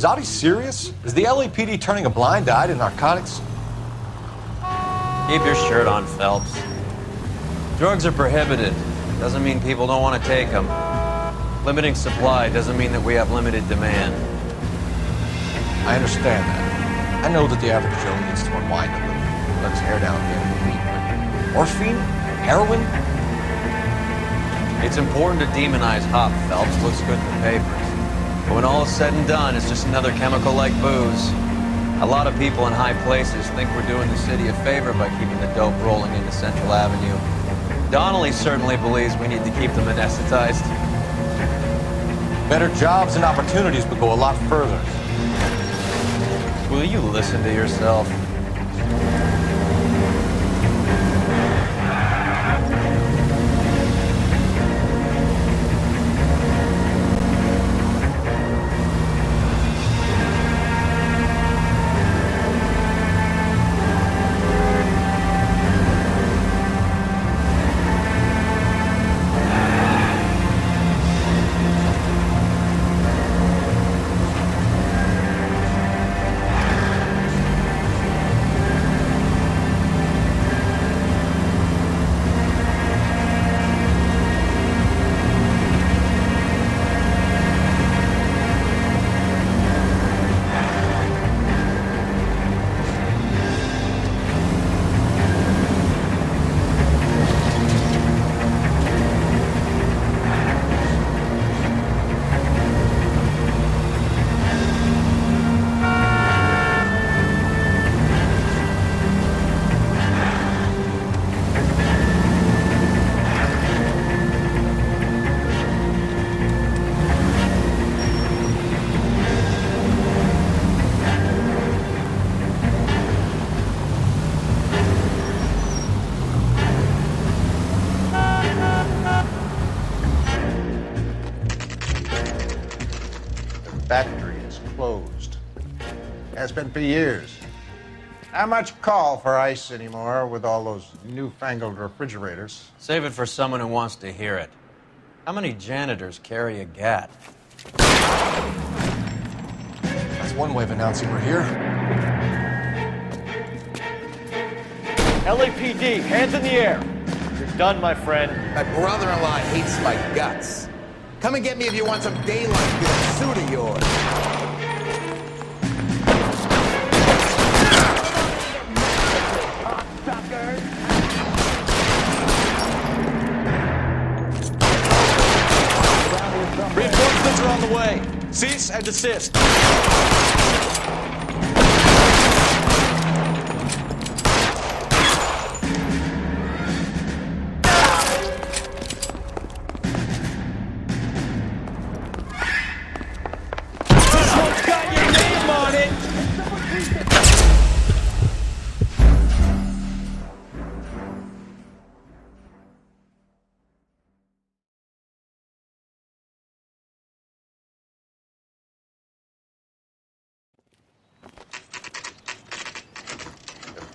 Zotty serious? Is the LAPD turning a blind eye to narcotics? Keep your shirt on, Phelps. Drugs are prohibited. Doesn't mean people don't want to take them. Limiting supply doesn't mean that we have limited demand. I understand that. I know that the average Joe needs to unwind a little. Let his hair down at the end of the week. But morphine? Heroin? It's important to demonize hop, Phelps. Looks good in the papers. But when all is said and done, it's just another chemical like booze. A lot of people in high places think we're doing the city a favor by keeping the dope rolling into Central Avenue. Donnelly certainly believes we need to keep them anesthetized. Better jobs and opportunities would go a lot further. Will you listen to yourself? Factory is closed. Has been for years. Not much call for ice anymore with all those newfangled refrigerators. Save it for someone who wants to hear it. How many janitors carry a gat? That's one way of announcing we're here. LAPD, hands in the air. You're done, my friend. My brother-in-law hates my guts. Come and get me if you want some daylight with that suit of yours. Reinforcements are on the way. Cease and desist.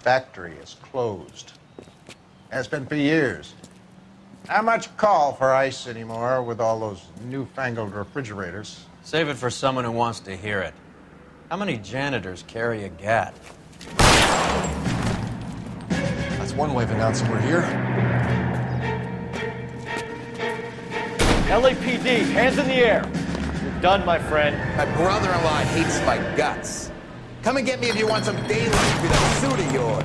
Factory is closed. Has been for years. Not much call for ice anymore with all those newfangled refrigerators. Save it for someone who wants to hear it. How many janitors carry a gat? That's one way of announcing we're here. LAPD, hands in the air. You're done, my friend. My brother-in-law hates my guts. Come and get me if you want some daylight with that suit of yours.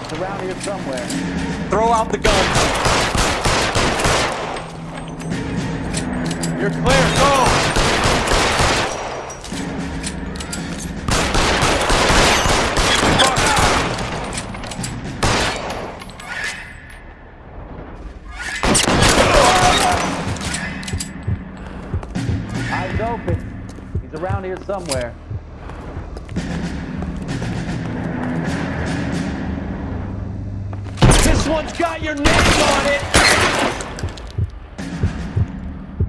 It's around here somewhere. Throw out the guns. You're clear, go! Eyes open. He's around here somewhere. This one's got your name on it!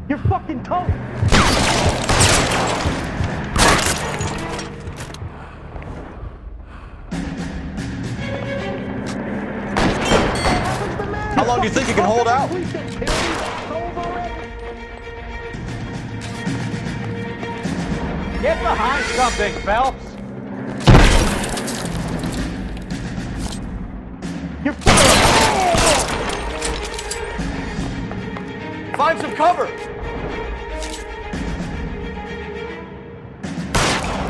Your fucking coat! How long do you think you can hold out? Get behind something, Phelps. You're Find some cover!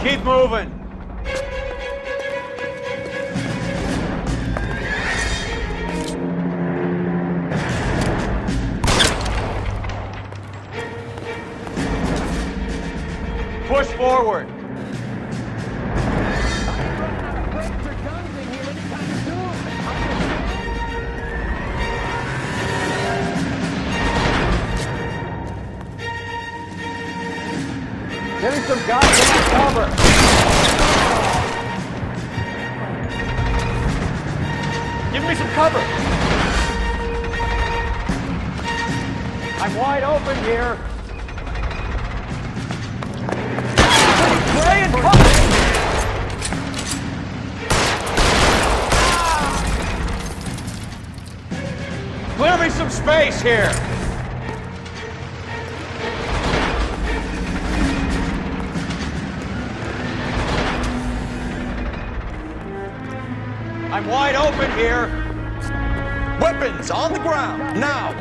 keep moving. Push forward. Give me some goddamn cover. Give me some cover! I'm wide open here. Pray and cover! Clear me some space here. I'm wide open here. Weapons on the ground, now!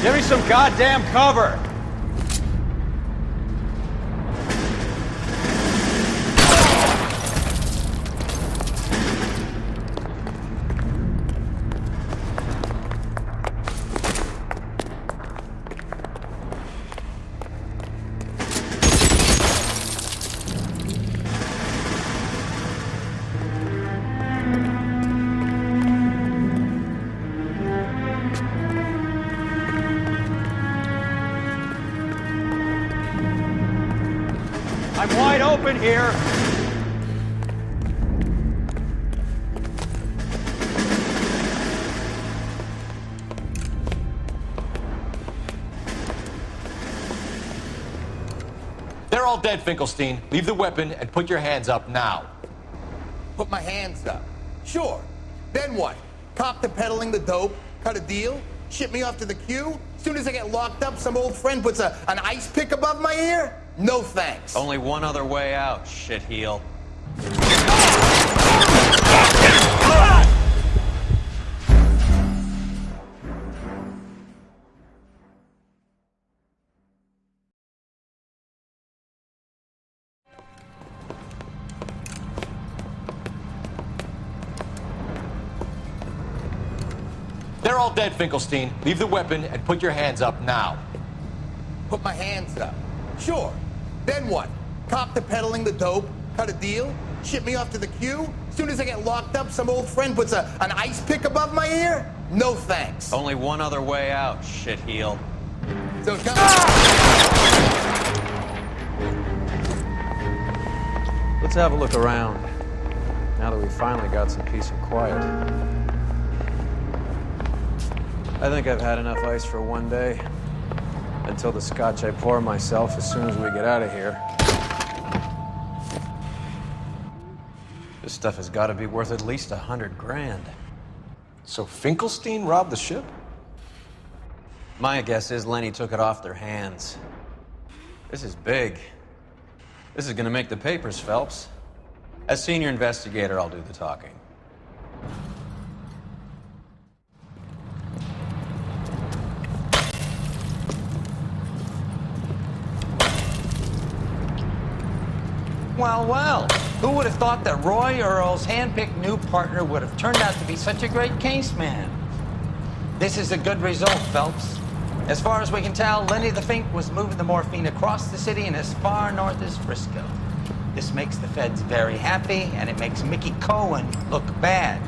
Give me some goddamn cover. I'm wide open here. They're all dead, Finkelstein. Leave the weapon and put your hands up now. Put my hands up. Sure. Then what? Cop to peddling the dope, cut a deal, ship me off to the queue? Soon as I get locked up, some old friend puts an ice pick above my ear? No thanks. Only one other way out, shitheel. They're all dead, Finkelstein. Leave the weapon and put your hands up now. Put my hands up. Sure. Then what? Cop to peddling the dope, cut a deal, ship me off to the queue? Soon as I get locked up, some old friend puts an ice pick above my ear? No thanks. Only one other way out, shitheel. So come Let's have a look around, now that we finally got some peace and quiet. I think I've had enough ice for one day. Until the scotch I pour myself as soon as we get out of here. This stuff has got to be worth at least 100 grand. So Finkelstein robbed the ship? My guess is Lenny took it off their hands. This is big. This is gonna make the papers, Phelps. As senior investigator, I'll do the talking. Well, well, who would have thought that Roy Earl's hand-picked new partner would have turned out to be such a great case man? This is a good result, Phelps. As far as we can tell, Lenny the Fink was moving the morphine across the city and as far north as Frisco. This makes the feds very happy, and it makes Mickey Cohen look bad.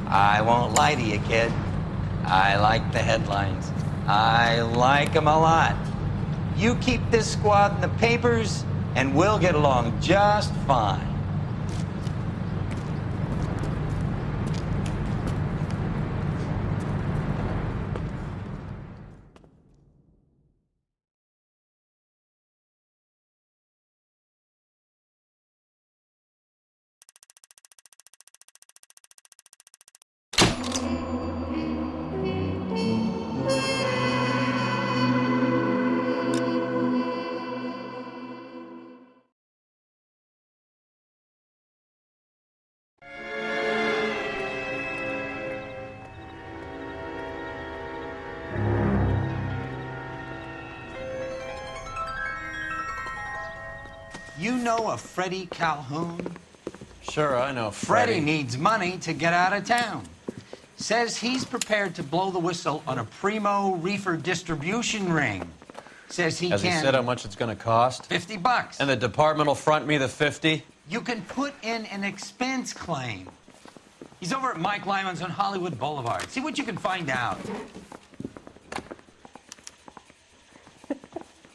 I won't lie to you, kid. I like the headlines. I like them a lot. You keep this squad in the papers, and we'll get along just fine. You know a Freddie Calhoun? Sure, I know Freddie Freddie. needs money to get out of town. Says he's prepared to blow the whistle on a primo reefer distribution ring. Says he Has can... he said how much it's gonna cost? $50. And the department will front me the 50? You can put in an expense claim. He's over at Mike Lyman's on Hollywood Boulevard. See what you can find out.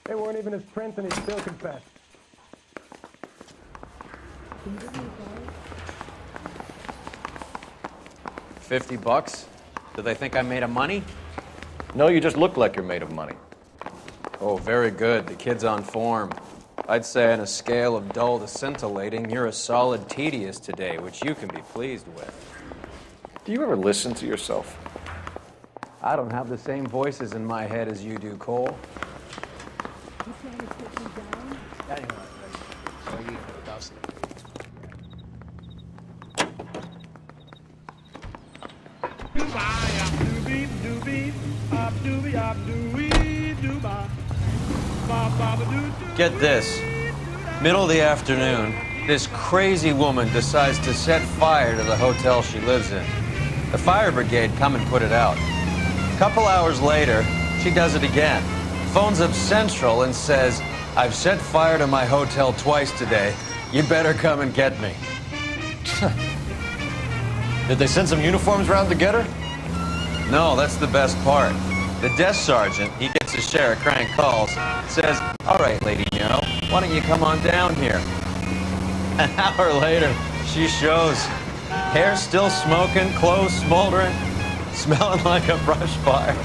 They weren't even his prints, and he still confessed. $50? Do they think I'm made of money? No, you just look like you're made of money. Oh, very good. The kid's on form. I'd say on a scale of dull to scintillating, you're a solid tedious today, which you can be pleased with. Do you ever listen to yourself? I don't have the same voices in my head as you do, Cole. Get this. Middle of the afternoon, this crazy woman decides to set fire to the hotel she lives in. The fire brigade come and put it out. A couple hours later, she does it again. Phones up Central and says, "I've set fire to my hotel twice today. You better come and get me." Did they send some uniforms round to get her? No, that's the best part. The desk sergeant, he gets his share of crank calls, says, "All right, Lady Nero, why don't you come on down here?" An hour later, she shows. Hair still smoking, clothes smoldering, smelling like a brush fire.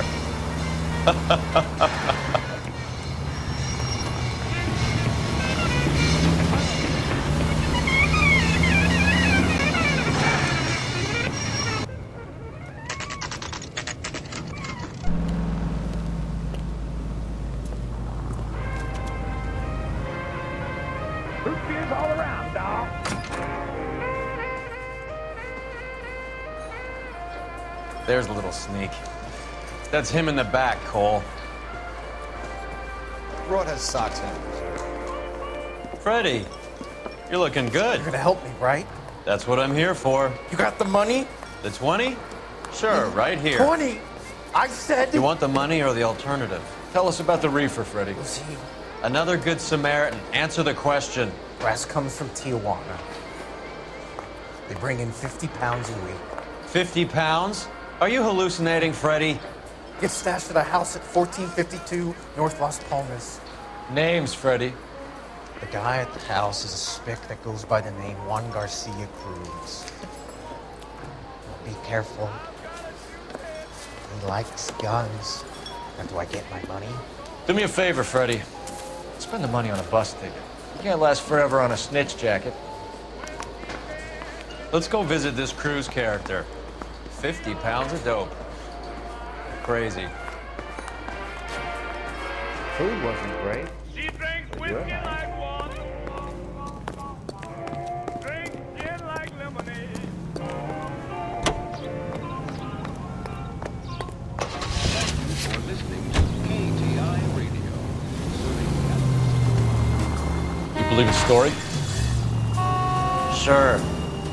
Root beers all around, dog. There's a little sneak. That's him in the back, Cole. Rod has socks in. Freddie, you're looking good. You're gonna help me, right? That's what I'm here for. You got the money? The 20? Sure, right here. 20! I said... You want the money or the alternative? Tell us about the reefer, Freddie. See, Another good Samaritan. Answer the question. brass comes from Tijuana. They bring in 50 pounds a week. 50 pounds? Are you hallucinating, Freddie? Gets stashed at a house at 1452 North Las Palmas. Names, Freddie. The guy at the house is a spick that goes by the name Juan Garcia Cruz. Be careful. He likes guns. Now, do I get my money? Do me a favor, Freddie. Spend the money on a bus ticket. You can't last forever on a snitch jacket. Let's go visit this Cruz character. 50 pounds of dope. Crazy. Food wasn't great. She drinks whiskey like water. Drinks gin like lemonade. You're listening to KTI Radio. You believe his story? Sure.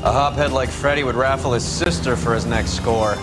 A hophead like Freddie would raffle his sister for his next score.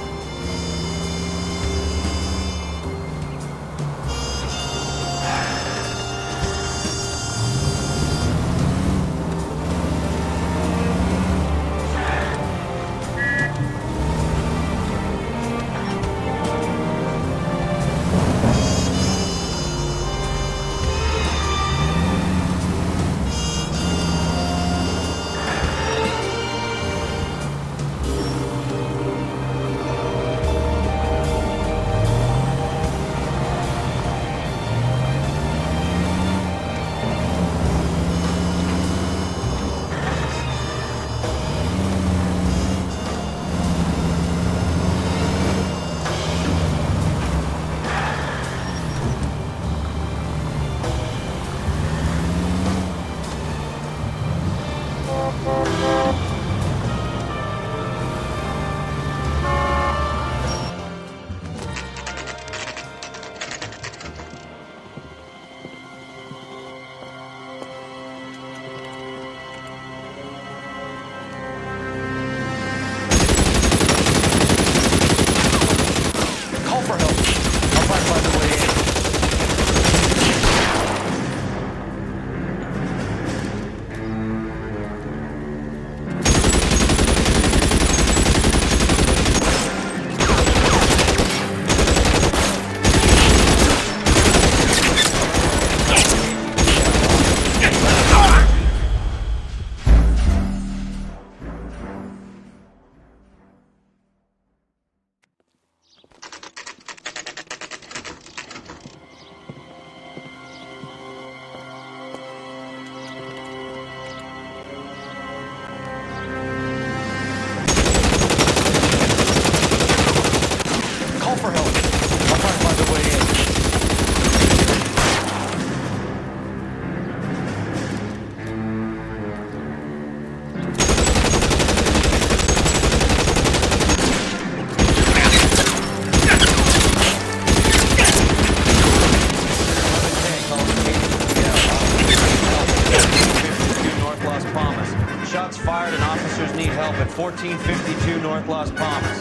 1452 North Las Palmas.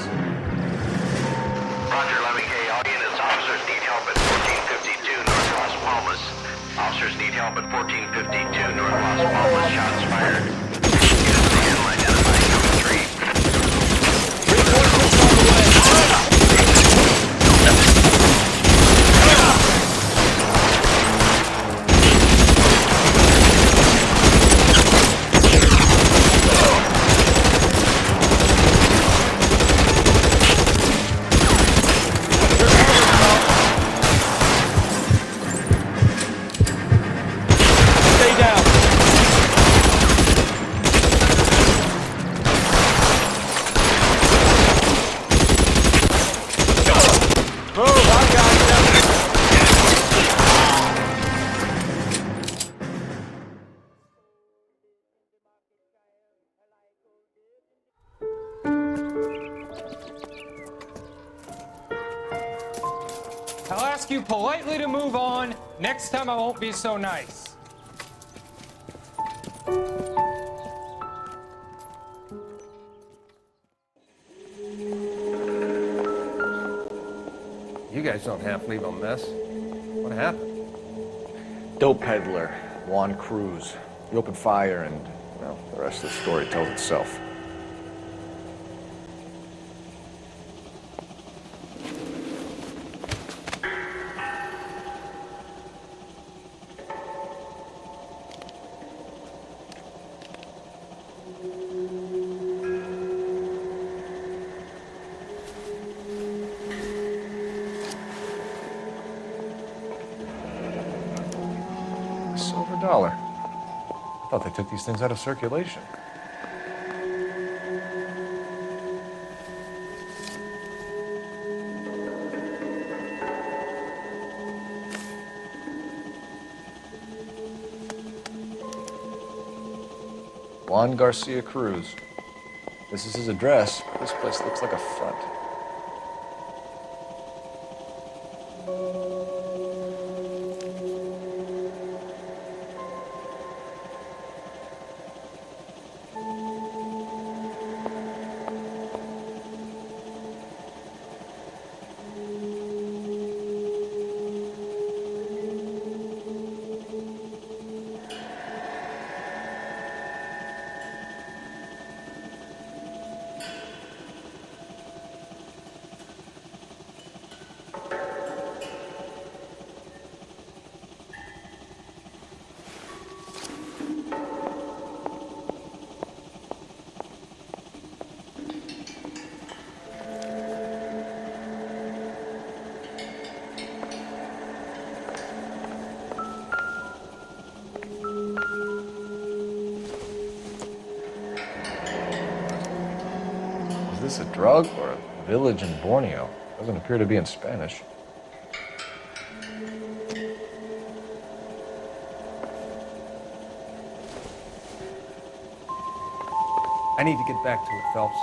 Roger, 11K. All units, officers need help at 1452 North Las Palmas. Officers need help at 1452 North Las Palmas. Shots fired. Units begin identifying number 3. Reinforcements on the way. I'll ask you politely to move on. Next time I won't be so nice. You guys don't half leave a mess. What happened? Dope peddler, Juan Cruz. He opened fire and, well, the rest of the story tells itself. $1. I thought they took these things out of circulation. Juan Garcia Cruz. This is his address. This place looks like a front. Is this a drug or a village in Borneo? Doesn't appear to be in Spanish. I need to get back to it, Phelps.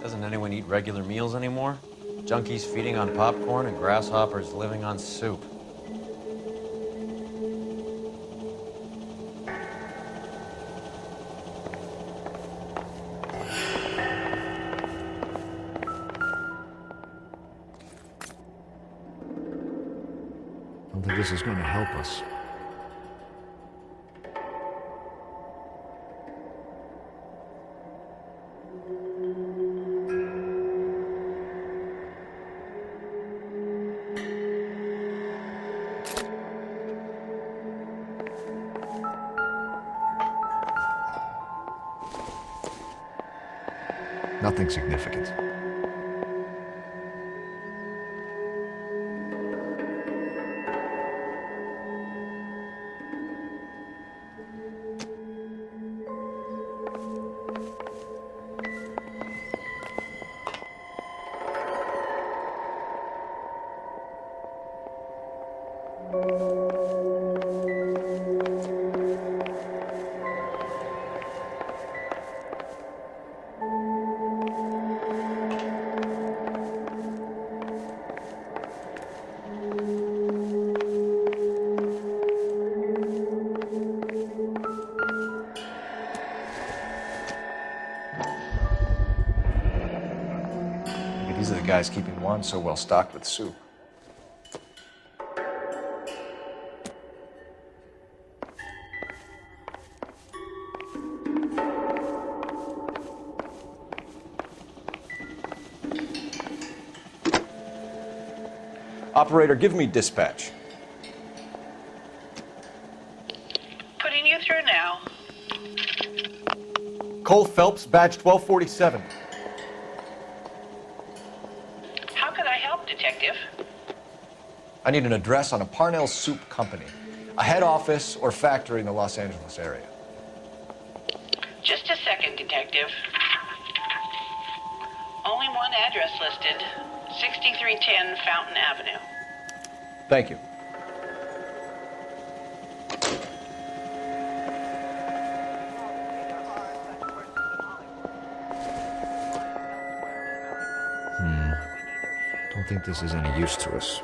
Doesn't anyone eat regular meals anymore? Junkies feeding on popcorn and grasshoppers living on soup. I don't think this is going to help us. Nothing significant. guys keeping one so well stocked with soup. Operator, give me dispatch. Putting you through now. Cole Phelps, badge 1247. How could I help, Detective? I need an address on a Parnell Soup Company, a head office or factory in the Los Angeles area. Just a second, Detective. Only one address listed. 6310 Fountain Avenue. Thank you. Don't think this is any use to us.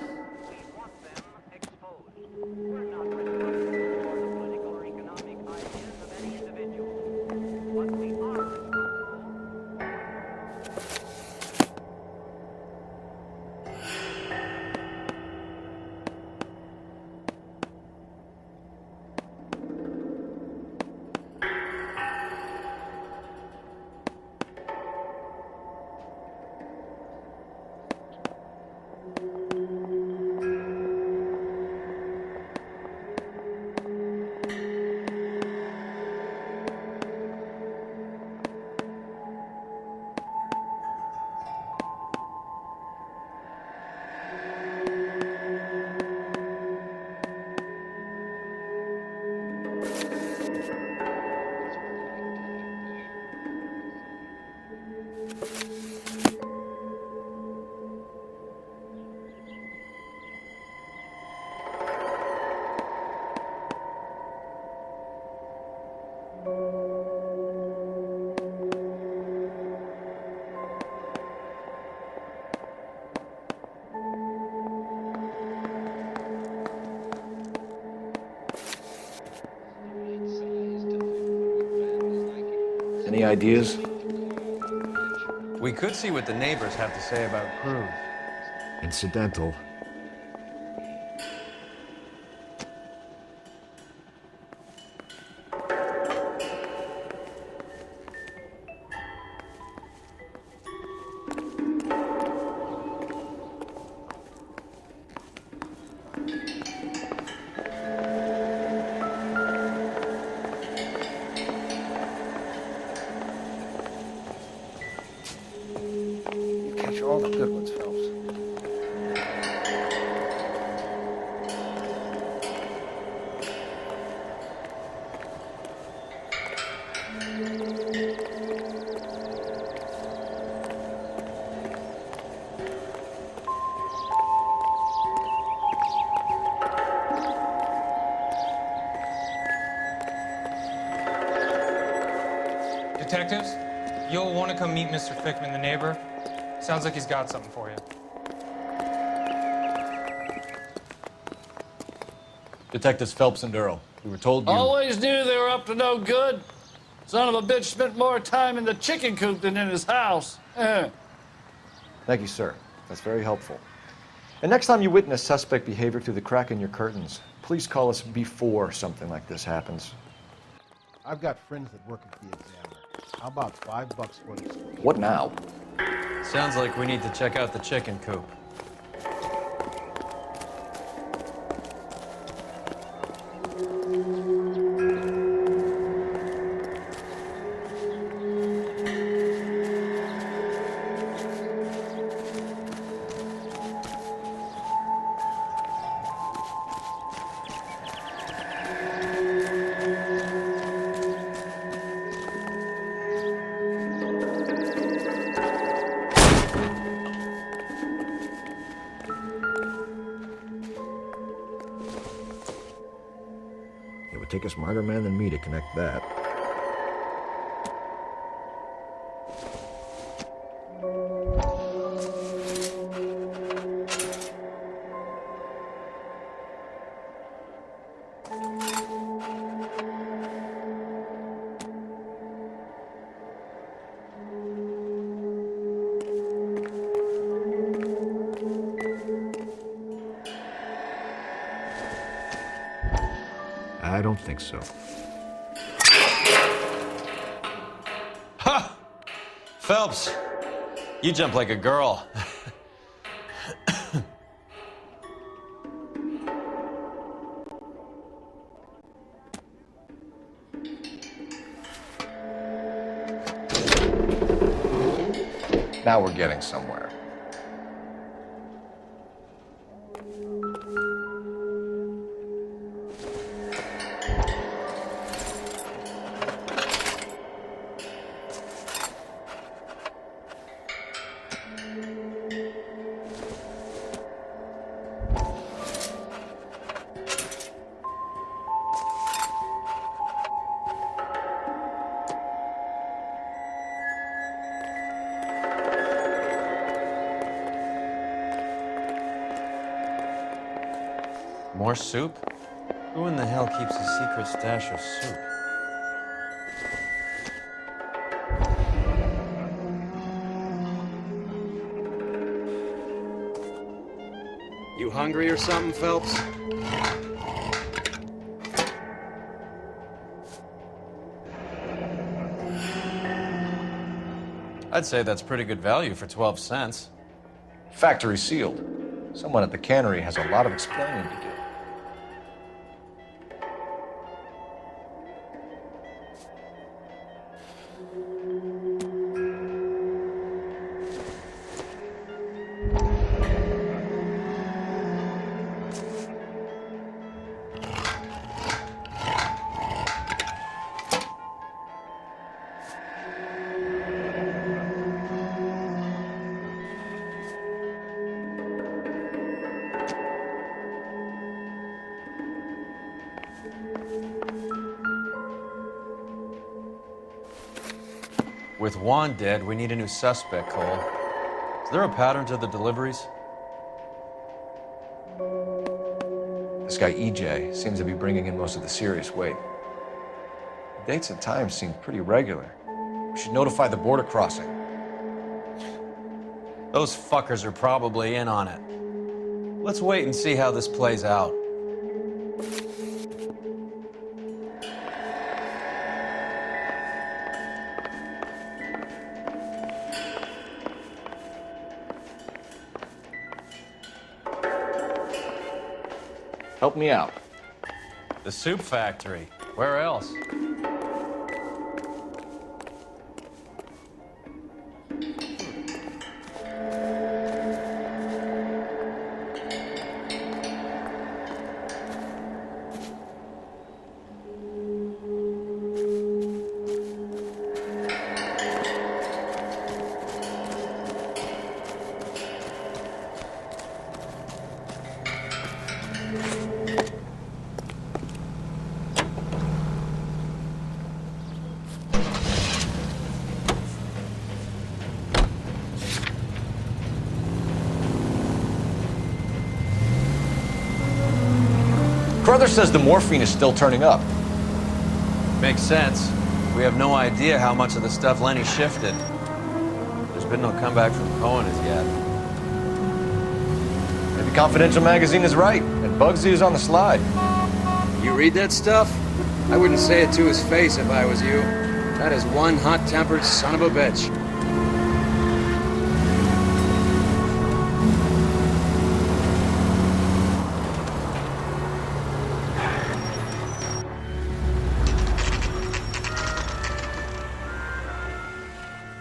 Any ideas? We could see what the neighbors have to say about Cruz. Incidental. Catch all the good ones, Phelps. Detectives, you'll want to come meet Mr. Fickman, the neighbor. Sounds like he's got something for you. Detectives Phelps and Durrell. We were told you... Always knew they were up to no good. Son of a bitch spent more time in the chicken coop than in his house. Thank you, sir. That's very helpful. And next time you witness suspect behavior through the crack in your curtains, please call us before something like this happens. I've got friends that work at the Examiner. How about $5 for the story? What now? Sounds like we need to check out the chicken coop. It would take a smarter man than me to connect that. I don't think so. Ha! Phelps, you jump like a girl. Now we're getting somewhere. More soup? Who in the hell keeps a secret stash of soup? You hungry or something, Phelps? I'd say that's pretty good value for 12 cents. Factory sealed. Someone at the cannery has a lot of explaining to do. With Juan dead, we need a new suspect, Cole. Is there a pattern to the deliveries? This guy EJ seems to be bringing in most of the serious weight. The dates and times seem pretty regular. We should notify the border crossing. Those fuckers are probably in on it. Let's wait and see how this plays out. Help me out. The soup factory. Where else? Brother says the morphine is still turning up. Makes sense. We have no idea how much of the stuff Lenny shifted. There's been no comeback from Cohen as yet. Maybe Confidential Magazine is right, and Bugsy is on the slide. You read that stuff? I wouldn't say it to his face if I was you. That is one hot-tempered son of a bitch.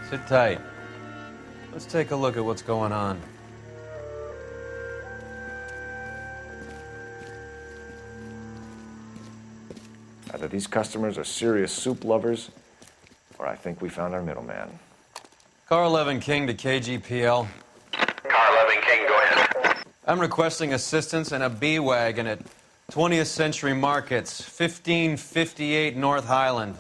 Sit tight. Let's take a look at what's going on. Either these customers are serious soup lovers, or I think we found our middleman. Car 11 King to KGPL. Car 11 King, go ahead. I'm requesting assistance in a B-Wagon at 20th Century Markets, 1558 North Highland.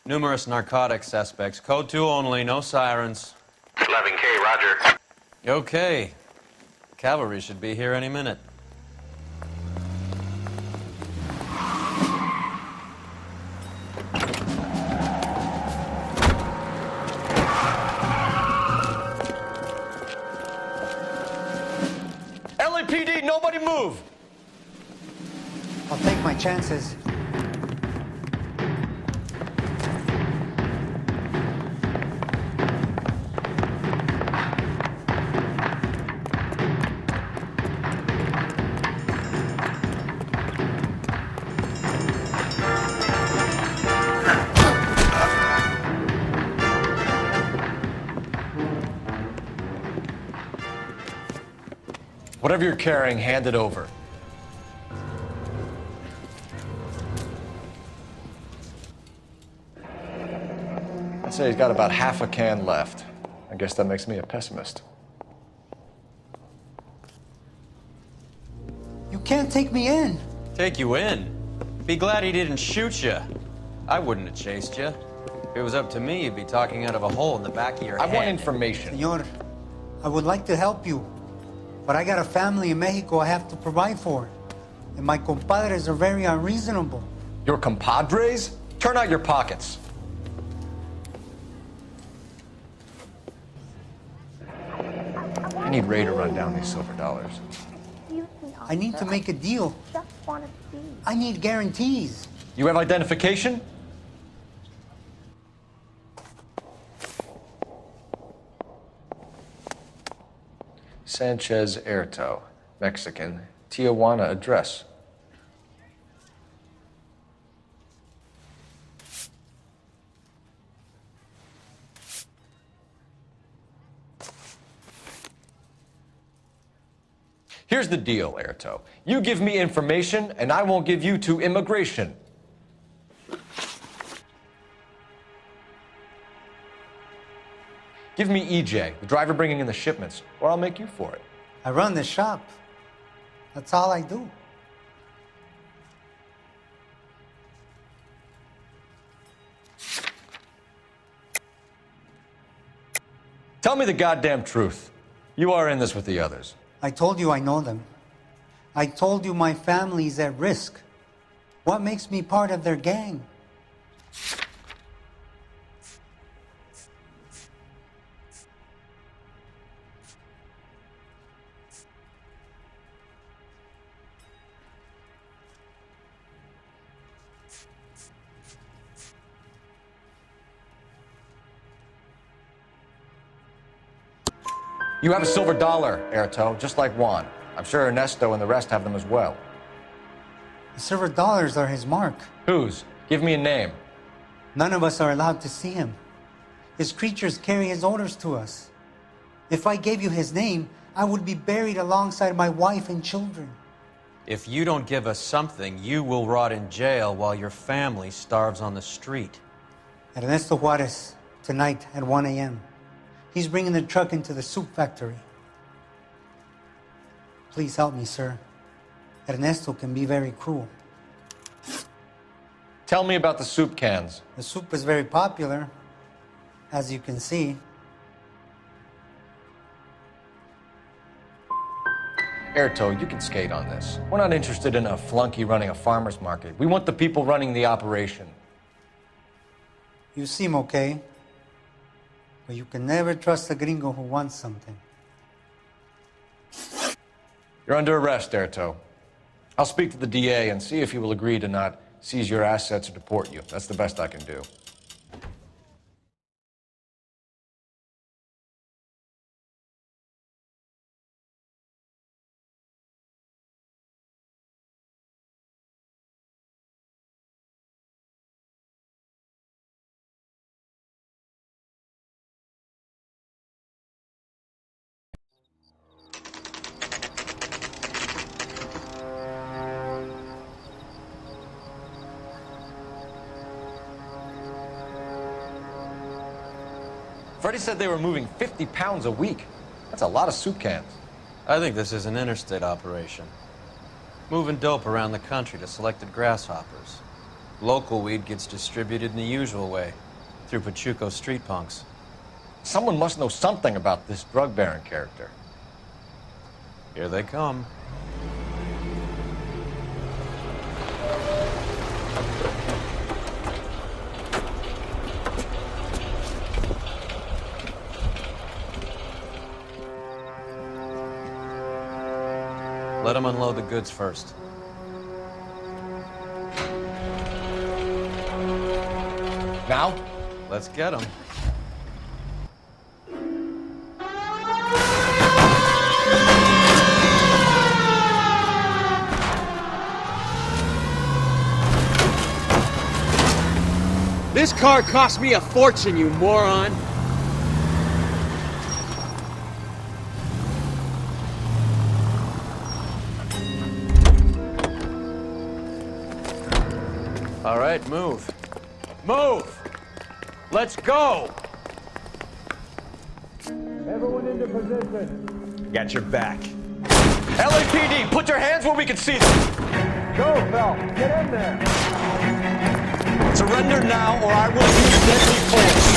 Numerous narcotic suspects. Code 2 only, no sirens. 11K, roger. Okay. Cavalry should be here any minute. LAPD, nobody move! I'll take my chances. Whatever you're carrying, hand it over. I'd say he's got about half a can left. I guess that makes me a pessimist. You can't take me in. Take you in? Be glad he didn't shoot you. I wouldn't have chased you. If it was up to me, you'd be talking out of a hole in the back of your head. I want information. Senor, I would like to help you, but I got a family in Mexico I have to provide for. And my compadres are very unreasonable. Your compadres? Turn out your pockets. I need Ray to run down these silver dollars. I need to make a deal. I need guarantees. You have identification? Sanchez Erto, Mexican, Tijuana address. Here's the deal, Erto. You give me information, and I won't give you to immigration. Give me EJ, the driver bringing in the shipments, or I'll make you for it. I run the shop. That's all I do. Tell me the goddamn truth. You are in this with the others. I told you I know them. I told you my family's at risk. What makes me part of their gang? You have a silver dollar, Erto, just like Juan. I'm sure Ernesto and the rest have them as well. The silver dollars are his mark. Whose? Give me a name. None of us are allowed to see him. His creatures carry his orders to us. If I gave you his name, I would be buried alongside my wife and children. If you don't give us something, you will rot in jail while your family starves on the street. Ernesto Juarez, tonight at 1 a.m. He's bringing the truck into the soup factory. Please help me, sir. Ernesto can be very cruel. Tell me about the soup cans. The soup is very popular, as you can see. Erto, you can skate on this. We're not interested in a flunky running a farmer's market. We want the people running the operation. You seem okay. But you can never trust a gringo who wants something. You're under arrest, Erto. I'll speak to the DA and see if he will agree to not seize your assets or deport you. That's the best I can do. Freddie said they were moving 50 pounds a week. That's a lot of soup cans. I think this is an interstate operation. Moving dope around the country to selected grasshoppers. Local weed gets distributed in the usual way, through Pachuco street punks. Someone must know something about this drug baron character. Here they come. Let them unload the goods first. Now? Let's get them. This car cost me a fortune, you moron! All right, move. Move! Let's go! Everyone into position. Got your back. LAPD, put your hands where we can see them! Go, Phelps. Get in there. Surrender now, or I will use deadly force.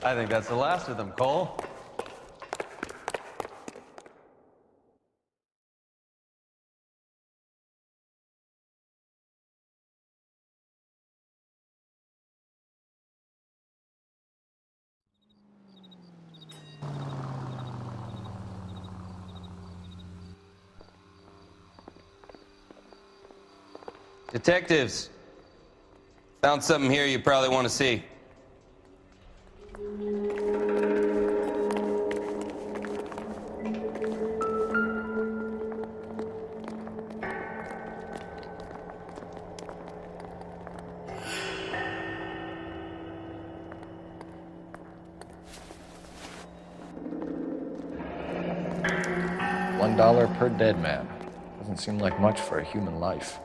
I think that's the last of them, Cole. Detectives, found something here you probably want to see. $1 per dead man. Doesn't seem like much for a human life.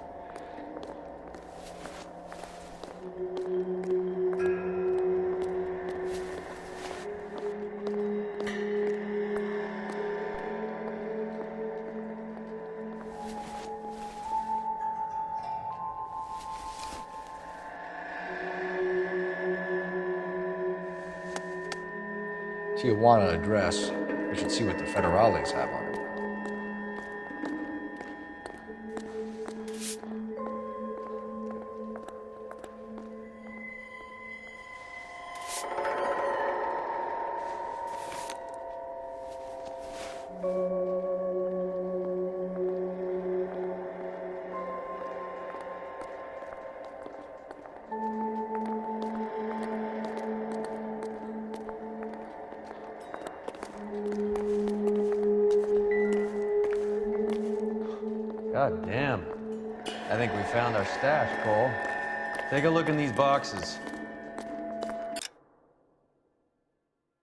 Tijuana address. We should see what the federales have on it. God damn. I think we found our stash, Cole. Take a look in these boxes.